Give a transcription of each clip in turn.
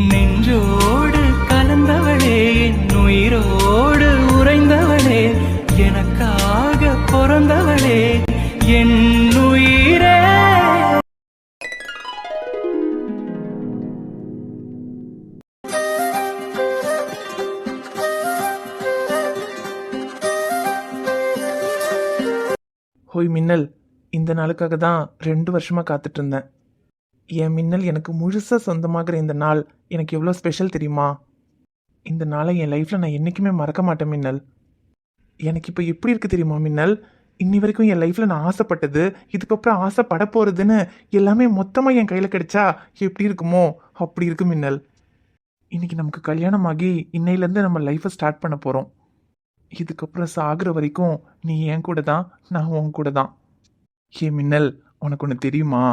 நெஞ்சோடு கலந்தவளே, என் உயிரோடு உறைந்தவளே, எனக்காக பிறந்தவளே, என் உயிரே. ஹோய் மின்னல், இந்த நாளுக்காக தான் 2 வருஷமாக காத்துட்டு இருந்தேன். என் மின்னல் எனக்கு முழுசாக சொந்தமாகிற இந்த நாள் எனக்கு எவ்வளோ ஸ்பெஷல் தெரியுமா? இந்த நாளை என் லைஃப்பில் நான் என்றைக்குமே மறக்க மாட்டேன் மின்னல். எனக்கு இப்போ எப்படி இருக்குது தெரியுமா மின்னல்? இன்னி வரைக்கும் என் லைஃப்பில் நான் ஆசைப்பட்டது, இதுக்கப்புறம் ஆசைப்பட போகிறதுன்னு எல்லாமே மொத்தமாக என் கையில் கிடைச்சா எப்படி இருக்குமோ அப்படி இருக்கு மின்னல். இன்றைக்கி நமக்கு கல்யாணம் ஆகி இன்னையிலேருந்து நம்ம லைஃப்பை ஸ்டார்ட் பண்ண போகிறோம். இதுக்கப்புறம் சாகிற வரைக்கும் நீ என் கூட தான், நான் உன் கூட தான். ஏ மின்னல், உனக்கு ஒன்று தெரியுமா?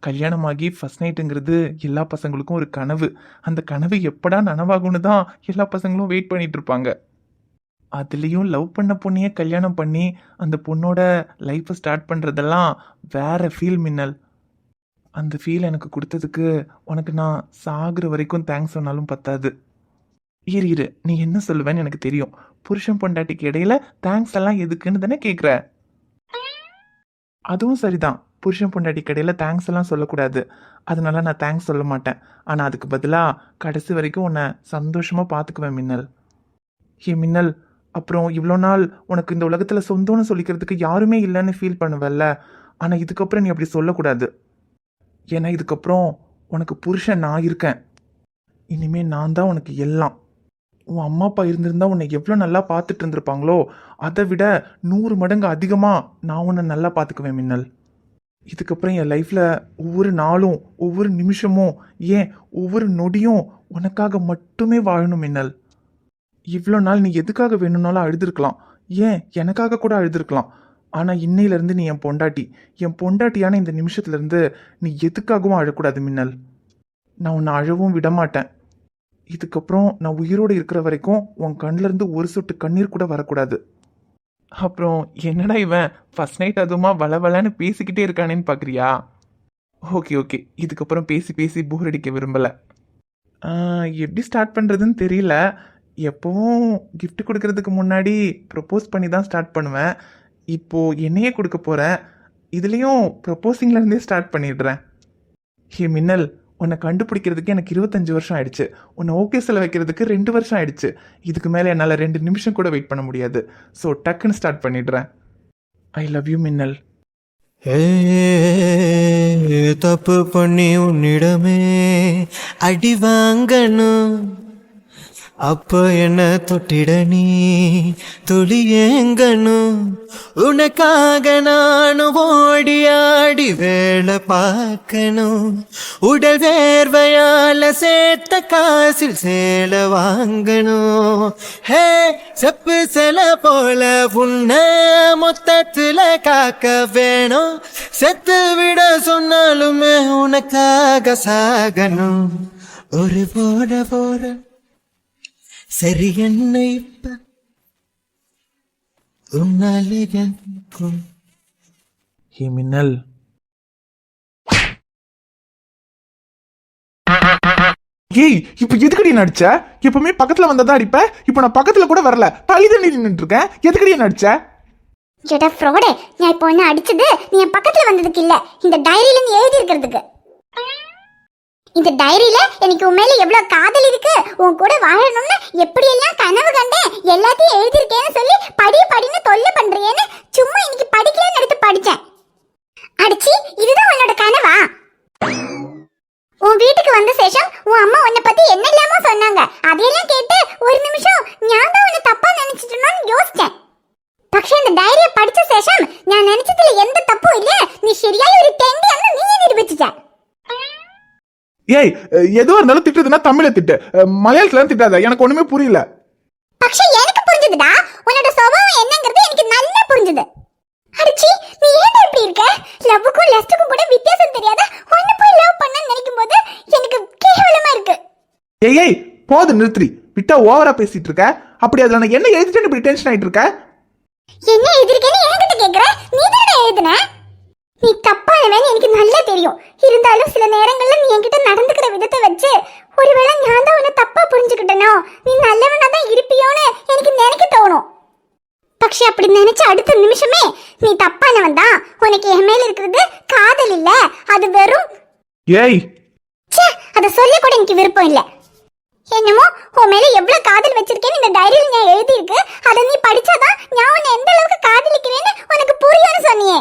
கல்யாணமாகி ஃபர்ஸ்ட் நைட்டுங்கிறது எல்லா பசங்களுக்கும் ஒரு கனவு. அந்த கனவு எப்படா நனவாகும்னு தான் எல்லா பசங்களும் வெயிட் பண்ணிட்டு இருப்பாங்க. அதுலேயும் லவ் பண்ண பொண்ணையே கல்யாணம் பண்ணி அந்த பொண்ணோட லைஃப்பை ஸ்டார்ட் பண்ணுறதெல்லாம் வேற ஃபீல் மின்னல். அந்த ஃபீல் எனக்கு கொடுத்ததுக்கு உனக்கு நான் சாகுற வரைக்கும் தேங்க்ஸ் சொன்னாலும் பத்தாது. இரு, நீ என்ன சொல்லுவேன்னு எனக்கு தெரியும். புருஷன் பொண்டாட்டிக்கு இடையில தேங்க்ஸ் எல்லாம் எதுக்குன்னு தானே கேட்குற? அதுவும் சரிதான், புருஷன் பொண்டாட்டிக்கு இடையில தேங்க்ஸ் எல்லாம் சொல்லக்கூடாது. அதனால நான் தேங்க்ஸ் சொல்ல மாட்டேன். ஆனால் அதுக்கு பதிலாக கடைசி வரைக்கும் உன்னை சந்தோஷமாக பார்த்துக்குவேன் மின்னல். ஏ மின்னல், அப்புறம் இவ்வளோ நாள் உனக்கு இந்த உலகத்தில் சொந்தம்னு சொல்லிக்கிறதுக்கு யாருமே இல்லைன்னு ஃபீல் பண்ணுவல்ல, ஆனால் இதுக்கப்புறம் நீ அப்படி சொல்லக்கூடாது. ஏன்னா இதுக்கப்புறம் உனக்கு புருஷன் நான் இருக்கேன். இனிமேல் நான் தான் உனக்கு எல்லாம். உன் அம்மா அப்பா இருந்திருந்தா உன்னை எவ்வளோ நல்லா பார்த்துட்டு இருந்திருப்பாங்களோ அதை விட 100 மடங்கு அதிகமாக நான் உன்னை நல்லா பார்த்துக்குவேன் மின்னல். இதுக்கப்புறம் என் லைஃப்பில் ஒவ்வொரு நாளும், ஒவ்வொரு நிமிஷமும், ஏன் ஒவ்வொரு நொடியும் உனக்காக மட்டுமே வாழணும் மின்னல். இவ்வளோ நாள் நீ எதுக்காக வேணும்னாலும் அழுதுருக்கலாம், ஏன் எனக்காக கூட அழுதுருக்கலாம். ஆனால் இன்னையிலேருந்து நீ என் பொண்டாட்டி. என் பொண்டாட்டியான இந்த நிமிஷத்துலேருந்து நீ எதுக்காகவும் அழக்கூடாது மின்னல். நான் உன்னை அழவும் விட மாட்டேன். இதுக்கப்புறம் நான் உயிரோடு இருக்கிற வரைக்கும் உன் கண்ணிலேருந்து ஒரு சொட்டு கண்ணீர் கூட வரக்கூடாது. அப்புறம் என்னடா இவன் ஃபர்ஸ்ட் நைட் அதுவுமா வளவலன்னு பேசிக்கிட்டே இருக்கானேன்னு பார்க்குறியா? ஓகே, இதுக்கப்புறம் பேசி போர் அடிக்க விரும்பலை. எப்படி ஸ்டார்ட் பண்ணுறதுன்னு தெரியல. எப்போவும் கிஃப்ட் கொடுக்கறதுக்கு முன்னாடி ப்ரப்போஸ் பண்ணி தான் ஸ்டார்ட் பண்ணுவேன். இப்போது என்னையே கொடுக்க போகிறேன். இதுலேயும் ப்ரப்போசிங்லேருந்தே ஸ்டார்ட் பண்ணிடுறேன். ஹே மின்னல், உன்னை கண்டுபிடிக்கிறதுக்கு எனக்கு 25 வருஷம் ஆயிடுச்சு. உன்னை ஓகே சொல்ல வைக்கிறதுக்கு 2 வருஷம் ஆயிடுச்சு. இதுக்கு மேலே என்னால் 2 நிமிஷம் கூட வெயிட் பண்ண முடியாது. ஸோ டக்குன்னு ஸ்டார்ட் பண்ணிடுறேன். ஐ லவ் யூ மின்னல். தப்பு பண்ணி உன்னிடமே அடி வாங்கணும், அப்ப என்ன தொட்டிட நீ துளி ஏங்கணும். உனக்காக நானும் ஓடி ஆடி வேலை பார்க்கணும். உடல் வேர்வையால சேர்த்த காசில் சேலை வாங்கணும். ஹே செப்பு சில போல உன்னை மொத்தத்துல காக்க வேணும். செத்து விட சொன்னாலுமே உனக்காக சாகணும். ஒரு போட சரி என்ன இப்ப உன்னாலே எனக்கும். ஹே மின்னல், ஏய் இப்போ எதுக்கடி நடிச்ச? எப்பவுமே பக்கத்துல வந்ததா அடிப்ப. இப்போ நான் பக்கத்துல கூட வரல, தள்ளி தள்ளி நின்றுட்டு இருக்கேன். எதுக்கடி நடிச்ச? ஜெடா ஃப்ராடே, நான் இப்போ என்ன அடிச்சது நீ என் பக்கத்துல வந்ததுக்கு இல்ல, இந்த டைரியில நீ எழுதி இருக்கிறதுக்கு. இந்த டைரியில எனக்கு உன் மேல எவ்வளவு காதல் இருக்கு, உன் கூட வாழணும்னு எப்படி எல்லாம் கனவு கண்டேன், எல்லாத்தையும் எழுதிருக்கேன்னு சொல்லி படின்னு தொல்லை பண்றியேன்னு சும்மா இன்னைக்கு படிக்கலன்னு எடுத்து படிச்சேன். அடிச்சி, இதுதான் உன்னோட கனவா? உன் வீட்டுக்கு வந்த சேஷம் உன் அம்மா உன்னை பத்தி என்ன இல்லாம சொன்னாங்க. அதையெல்லாம் கேட்டு ஒரு நிமிஷம் நான் தான் உன்னை தப்பா நினைச்சிட்டேன்னு யோசிச்சேன். പക്ഷേ இந்த டைரியை படிச்ச சேஷம் நான் நினைச்சதுல எந்த தப்பும் இல்ல, நீ சரியாய் ஒரு தெண்டியான்னு நீயே நிரூபிச்சிட்ட. ஏய், எதுவா இருந்தாலும் திட்டுதுன்னா தமிழ திட்டு, மலையாளத்துல திட்டாத. எனக்கு ஒண்ணுமே புரியல. പക്ഷേ எனக்கு புரிஞ்சதுடா, உன்னோட சுபாவம் என்னங்கிறது எனக்கு நல்லா புரிஞ்சது. அடிச்சி, நீ ஏன் இப்படி இருக்க? லவ்வுக்கும் லஸ்ட்டுக்கும் கூட வித்தியாசம் தெரியாத ஒன்னு போய் லவ் பண்ண நினைக்கும் போது எனக்கு கேவலமா இருக்கு. ஏய் போது நிறுத்தி, விட்டா ஓவரா பேசிட்டு இருக்க. அப்படி அதுல நான் என்ன எழுதிட்டேன்னு இப்படி டென்ஷன் ஆயிட்டு இருக்க? என்ன எழுதிருக்கேன்னு என்கிட்ட கேக்குற? நீ தானே எழுதுன. நீ தப்பானவன்னு எனக்கு நல்லா தெரியும். இருந்தாலும் சில நேரங்கள்ல நீ என்கிட்ட நடந்துக்கிற விதத்தை வச்சு ஒருவேளை நான் தான் உன்னை தப்பா புரிஞ்சுக்கிட்டனோ, நீ நல்லவனா தான் இருப்பியோன்னு எனக்கு நினைக்க தோணும். പക്ഷെ அப்படி நினைச்ச அடுத்த நிமிஷமே நீ தப்பானவன் தான். உனக்கு என் மேல இருக்கிறது காதல் இல்ல, அது வெறும் ஏய் ச்சே, அத சொல்ல கூட எனக்கு விருப்பம் இல்ல. என்னமோ உன் மேல எவ்வளவு காதல் வச்சிருக்கேன்னு இந்த டைரியில நான் எழுதி இருக்கு, அதை நீ படிச்சாதான் நான் உன்னை எந்த அளவுக்கு காதலிக்கிறேன்னு உனக்கு புரியும்னு சொன்னியே.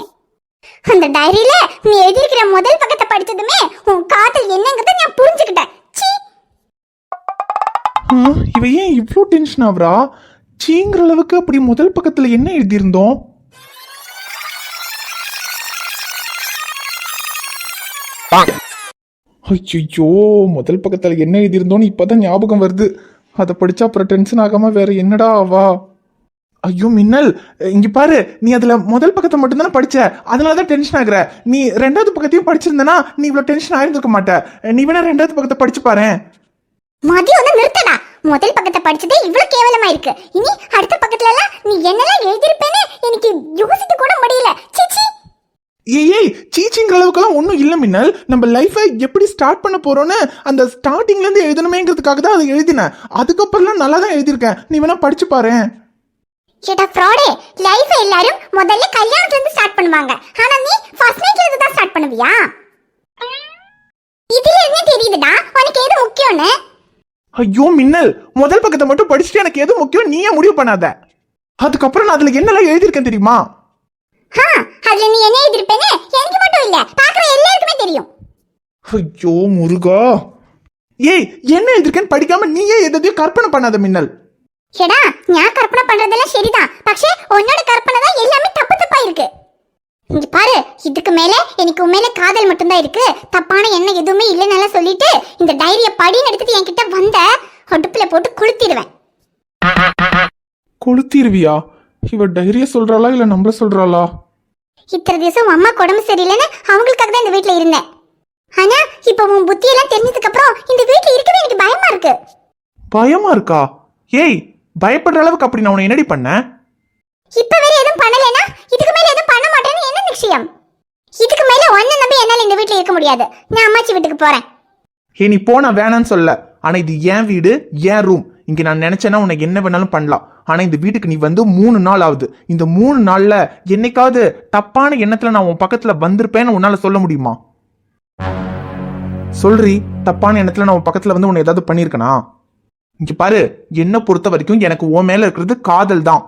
அந்த டைரியில நீ எழுதியிருக்கிற முதல் பக்கத்தை படிச்சதுமே உன் காதல் என்னங்கிறத நான் புரிஞ்சுக்கிட்டேன். சீ, இவ ஏன் இவ்வளோ டென்ஷன் ஆகுறா? சீங்கிற அளவுக்கு அப்படி முதல் பக்கத்துல என்ன எழுதியிருந்தோம்? ஐயோ, முதல் பக்கத்துல என்ன எழுதியிருந்தோன்னு இப்பதான் ஞாபகம் வருது. அதை படிச்சா அப்புறம் டென்ஷன் ஆகாம வேற என்னடா ஆவா? ஐயோ மின்னல், இங்க பாரு, நீ அதுல முதல் பக்கத்தை மட்டும் தானே படிச்ச, அதனாலதான் டென்ஷன் ஆகுற. நீ ரெண்டாவது பக்கத்தையும் படிச்சிருந்தனா நீ இவ்வளவு டென்ஷன் ஆயிருந்திருக்க மாட்ட. நீ வேணா ரெண்டாவது பக்கத்தை படிச்சு பாரு. மதியம் வந்து நிறுத்தடா. முதல் பக்கத்தை படிச்சதே இவ்வளவு கேவலமா இருக்கு, இனி அடுத்த பக்கத்துல எல்லாம் நீ என்னெல்லாம் எழுதிருப்பேன்னு எனக்கு யோசிக்க கூட முடியல. சீச்சி. ஏய், சீச்சிங்கிற அளவுக்குலாம் ஒன்றும் இல்லை மின்னல். நம்ம லைஃபை எப்படி ஸ்டார்ட் பண்ண போறோன்னு அந்த ஸ்டார்டிங்ல இருந்து எழுதணுமேங்கிறதுக்காக தான் அதை எழுதினேன். அதுக்கப்புறம்லாம் நல்லா தான் எழுதியிருக்கேன். நீ வேணா படிச்சு பாரு. கேட்டா ஃப்ராடே, லைஃப் எல்லாரும் முதல்ல கல்யாணத்துல இருந்து ஸ்டார்ட் பண்ணுவாங்க, ஆனா நீ ஃபர்ஸ்ட் நைட்ல இருந்து தான் ஸ்டார்ட் பண்ணுவியா? இதுல என்ன தெரியுதுடா உனக்கு எது முக்கியம்னு? ஐயோ மின்னல், முதல் பக்கத்தை மட்டும் படிச்சுட்டு எனக்கு எது முக்கியம் நீயே முடிவு பண்ணாத. அதுக்கப்புறம் நான் அதுல என்னெல்லாம் எழுதியிருக்கேன் தெரியுமா? அதுல நீ என்ன எழுதிருப்பேன்னு எனக்கு மட்டும் இல்ல, பாக்குற எல்லாருக்குமே தெரியும். ஐயோ முருகா. ஏய், என்ன எழுதிருக்கேன்னு படிக்காம நீயே எதையும் கற்பனை பண்ணாத மின்னல். ஏடா, நான் கற்பனை பண்றதெல்லாம் சரிதான், പക്ഷേ உன்னோட கற்பனை தான் எல்லாமே தப்பு தப்பா இருக்கு. இங்க பாரு, இதுக்கு மேல எனக்கு உண்மையில காதல் மட்டும்தான் இருக்கு, தப்பான எண்ணம் எதுவுமே இல்லைன்னு சொல்லிட்டு இந்த டைரிய படின்னு எடுத்துட்டு என்கிட்ட வந்த அடுப்புல போட்டு கொளுத்திடுவேன். கொளுத்திடுவியா? இவ டைரிய சொல்றாளா இல்ல நம்மள சொல்றாளா? இத்தனை திவசம் அம்மா உடம்பு சரியில்லைன்னு அவங்களுக்காக தான் இந்த வீட்டுல இருந்தேன். ஆனா இப்ப உன் புத்தியெல்லாம் தெரிஞ்சதுக்கு அப்புறம் இந்த வீட்டுல இருக்கவே எனக்கு பயமா இருக்கு. பயமா இருக்கா? ஏய், பயப்படுற அளவுக்கு அப்படி நான் உன்னை என்னடி பண்ணேன்? இப்ப வேற எதுவும் பண்ணலைன்னா இதுக்கு மேல எதுவும் பண்ண மாட்டேன்னு என்ன நிச்சயம்? இதுக்கு மேல ஒன்ன நம்பி என்னால இந்த வீட்டுல இருக்க முடியாது. நான் அம்மாச்சி வீட்டுக்கு போறேன். ஏ, நீ போனா வேணான்னு சொல்ல, ஆனா இது என் வீடு, என் ரூம். இங்க நான் நினைச்சேன்னா உனக்கு என்ன வேணாலும் பண்ணலாம். ஆனா இந்த வீட்டுக்கு நீ வந்து 3 நாள் ஆகுது. இந்த 3 நாள்ல என்னைக்காவது தப்பான எண்ணத்துல நான் உன் பக்கத்துல வந்திருப்பேன்னு உன்னால சொல்ல முடியுமா? சொல்றி, தப்பான எண்ணத்துல நான் உன் பக்கத்துல வந்து உன்னை ஏதாவது பண்ணிருக்கனா? இங்க பாரு, என்ன பொறுத்த வரைக்கும் எனக்கு உன் மேல இருக்கிறது காதல் தான்.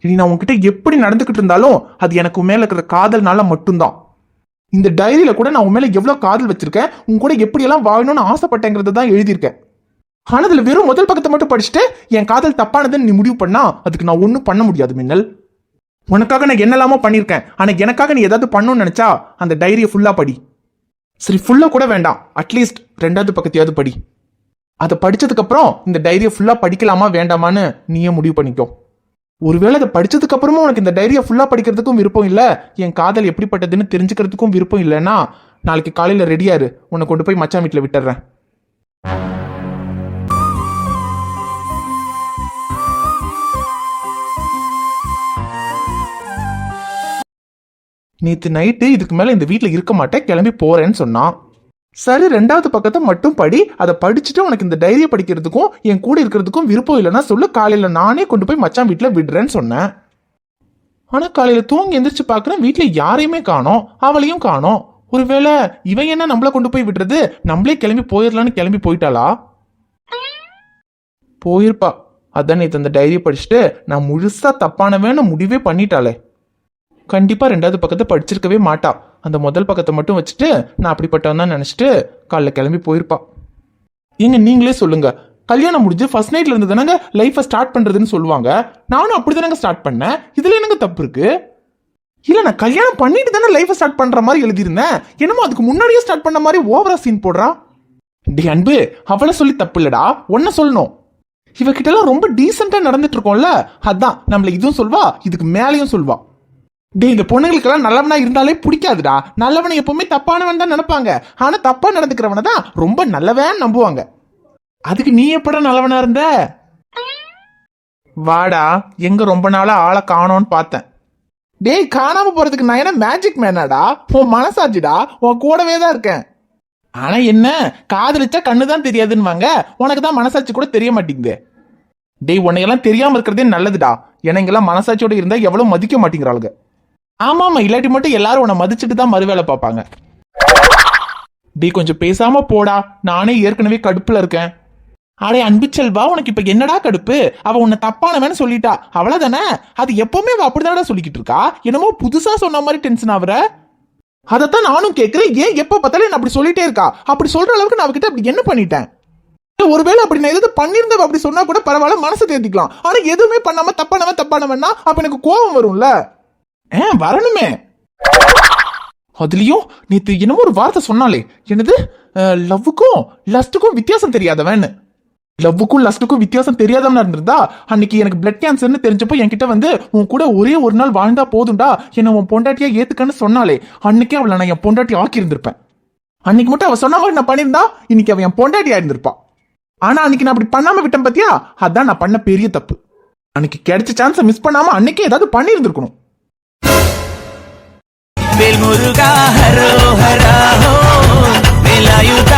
இனி நான் உன்கிட்ட எப்படி நடந்துகிட்டு இருந்தாலும் அது எனக்கு உன் மேல இருக்கிற காதல்னால மட்டும்தான். இந்த டைரியில கூட நான் உன் மேல எவ்வளவு காதல் வச்சிருக்கேன், உன் கூட எப்படி எல்லாம் வாழணும்னு ஆசைப்பட்டேங்கிறத தான் எழுதியிருக்கேன். ஆனா அதுல வெறும் முதல் பக்கத்தை மட்டும் படிச்சுட்டு என் காதல் தப்பானதுன்னு நீ முடிவு பண்ணா அதுக்கு நான் ஒன்னும் பண்ண முடியாது மின்னல். உனக்காக நான் என்னெல்லாமோ பண்ணிருக்கேன், ஆனா எனக்காக நீ ஏதாவது பண்ணணும்னு நினைச்சா அந்த டைரியை ஃபுல்லா படி. சரி, ஃபுல்லா கூட வேண்டாம், அட்லீஸ்ட் 2வது பக்கத்தையாவது படி. அதை படிச்சதுக்கு அப்புறம் இந்த டைரியை ஃபுல்லா படிக்கலாமா வேண்டாமான்னு நீயே முடிவு பண்ணிக்கோ. ஒருவேளை அதை படிச்சதுக்கு அப்புறமும் உனக்கு இந்த டைரியை ஃபுல்லா படிக்கிறதுக்கும் விருப்பம் இல்ல, என் காதல் எப்படிப்பட்டதுன்னு தெரிஞ்சுக்கிறதுக்கும் விருப்பம் இல்லைன்னா நாளைக்கு காலையில ரெடியாரு, உன்னை கொண்டு போய் மச்சான் வீட்டுல விட்டுறேன். நேத்து நைட்டு இதுக்கு மேல இந்த வீட்டுல இருக்க மாட்டேன், கிளம்பி போறேன்னு சொன்னான். சரி, 2வது பக்கத்தை மட்டும் படி. அதை படிச்சுட்டு உனக்கு இந்த டைரியை படிக்கிறதுக்கும் என் கூட இருக்கிறதுக்கும் விருப்பம் இல்லைன்னா சொல்லு, காலையில நானே கொண்டு போய் மச்சான் வீட்டுல விடுறேன்னு சொன்னேன். ஆனா காலையில தூங்கி எந்திரிச்சு பாக்குறேன், வீட்டுல யாரையுமே காணோம், அவளையும் காணோம். ஒருவேளை இவன் என்ன நம்மள கொண்டு போய் விடுறது, நம்மளே கிளம்பி போயிடலான்னு கிளம்பி போயிட்டாளா? போயிருப்பா. அதான் நேத்து அந்த டைரியை படிச்சுட்டு நான் முழுசா தப்பானவேன்னு முடிவே பண்ணிட்டாளே. கண்டிப்பா 2வது பக்கத்தை படிச்சிருக்கவே மாட்டா. அந்த முதல் பக்கத்தை மட்டும் வச்சுட்டு நான் அப்படிப்பட்டவன் தான் நினைச்சிட்டு காலைல கிளம்பி போயிருப்பா. ஏங்க நீங்களே சொல்லுங்க, கல்யாணம் முடிஞ்சு ஃபர்ஸ்ட் நைட்ல இருந்து தானங்க லைஃபை ஸ்டார்ட் பண்றதுன்னு சொல்லுவாங்க. நானும் அப்படிதானங்க ஸ்டார்ட் பண்ணேன். இதுல என்னங்க தப்பு இருக்கு? இல்ல, நான் கல்யாணம் பண்ணிட்டு தானே லைஃபை ஸ்டார்ட் பண்ற மாதிரி எழுதியிருந்தேன். என்னமோ அதுக்கு முன்னாடியே ஸ்டார்ட் பண்ண மாதிரி ஓவரா சீன் போடுறா. டி அன்பு, அவளை சொல்லி தப்பு இல்லடா, ஒன்ன சொல்லணும். இவகிட்ட எல்லாம் ரொம்ப டீசெண்டா நடந்துட்டு இருக்கோம்ல, அதான் நம்மள இதுவும் சொல்வா, இதுக்கு மேலையும் சொல்வா. டே, இந்த பொண்ணுங்களுக்கெல்லாம் நல்லவனா இருந்தாலே பிடிக்காதுடா. நல்லவனை எப்பவுமே தப்பானவன் தான் நினைப்பாங்க, ஆனா தப்பா நடந்துக்கிறவனை தான் ரொம்ப நல்லவன் நம்புவாங்க. அதுக்கு நீ எப்படா நல்லவனா இருந்த? வாடா, எங்க ரொம்ப நாளா ஆளை காணோன்னு பார்த்தேன். டேய், காணாம போறதுக்கு நான் என்ன மேஜிக் மேனாடா? உன் மனசாட்சிடா, உன் கூடவே தான் இருக்கேன். ஆனா என்ன, காதலிச்சா கண்ணுதான் தெரியாதுன்னு உனக்கு தான் மனசாட்சி கூட தெரிய மாட்டேங்குது. டேய், உன்னையெல்லாம் தெரியாம இருக்கிறதே நல்லதுடா. ஏன்னா இங்கெல்லாம் மனசாட்சியோட இருந்தா எவ்வளவு மதிக்க மாட்டேங்கிறாளுங்க. ஆமா, இல்லாட்டி மட்டும் எல்லாரும் உன்னை மதிச்சுட்டு தான் மறுவேலை பார்ப்பாங்க. டேய், கொஞ்சம் பேசாம போடா, நானே ஏற்கனவே கடுப்புல இருக்கேன். அடே அன்பு செல்வா, உனக்கு இப்ப என்னடா கடுப்பு? அவ உன்னை தப்பானவன்னு சொல்லிட்டா, அவ்வளவுதானே? அது எப்பவுமே அவ அப்படிதானடா சொல்லிக்கிட்டு இருக்கா. என்னமோ புதுசா சொன்ன மாதிரி டென்ஷன் ஆகுற. அதத்தான் நானும் கேட்கிறேன், ஏன் எப்ப பார்த்தாலும் என்ன அப்படி சொல்லிட்டே இருக்கா? அப்படி சொல்ற அளவுக்கு நான் அவகிட்ட அப்படி என்ன பண்ணிட்டேன்? ஒருவேளை அப்படி நான் எதாவது பண்ணிருந்தவ அப்படி சொன்னா கூட பரவாயில்ல, மனசு தேர்த்திக்கலாம். ஆனா எதுவுமே பண்ணாம தப்பானவன்னா அப்ப எனக்கு கோபம் வரும்ல. வரணுமே. அதுலயும் நேத்து என்னமோ ஒரு வார்த்தை சொன்னாலே, என்னது லவ்வுக்கும் லஸ்டுக்கும் வித்தியாசம் தெரியாதவன். லவ்வுக்கும் லஸ்டுக்கும் வித்தியாசம் தெரியாதவனா இருந்திருந்தா அன்னைக்கு எனக்கு பிளட் கேன்சர்னு தெரிஞ்சப்போ என்கிட்ட உன் கூட ஒரே ஒரு நாள் வாழ்ந்தா போதும்டா, என்ன உன் பொண்டாட்டியா ஏத்துக்கன்னு சொன்னாலே, அன்னைக்கே அவளை நான் என் பொண்டாட்டி ஆக்கி இருந்திருப்பேன். அன்னைக்கு மட்டும் அவ சொன்ன மாதிரி நான் பண்ணியிருந்தா இன்னைக்கு அவன் என் பொண்டாட்டியா இருந்திருப்பா. ஆனா அன்னைக்கு நான் அப்படி பண்ணாம விட்டேன் பாத்தியா, அதான் நான் பண்ண பெரிய தப்பு. அன்னைக்கு கிடைச்ச சான்ஸை மிஸ் பண்ணாம அன்னைக்கே ஏதாவது பண்ணி இருந்திருக்கணும். வேல் முருகா ஹரோ ஹரா ஹோ வேலாயுத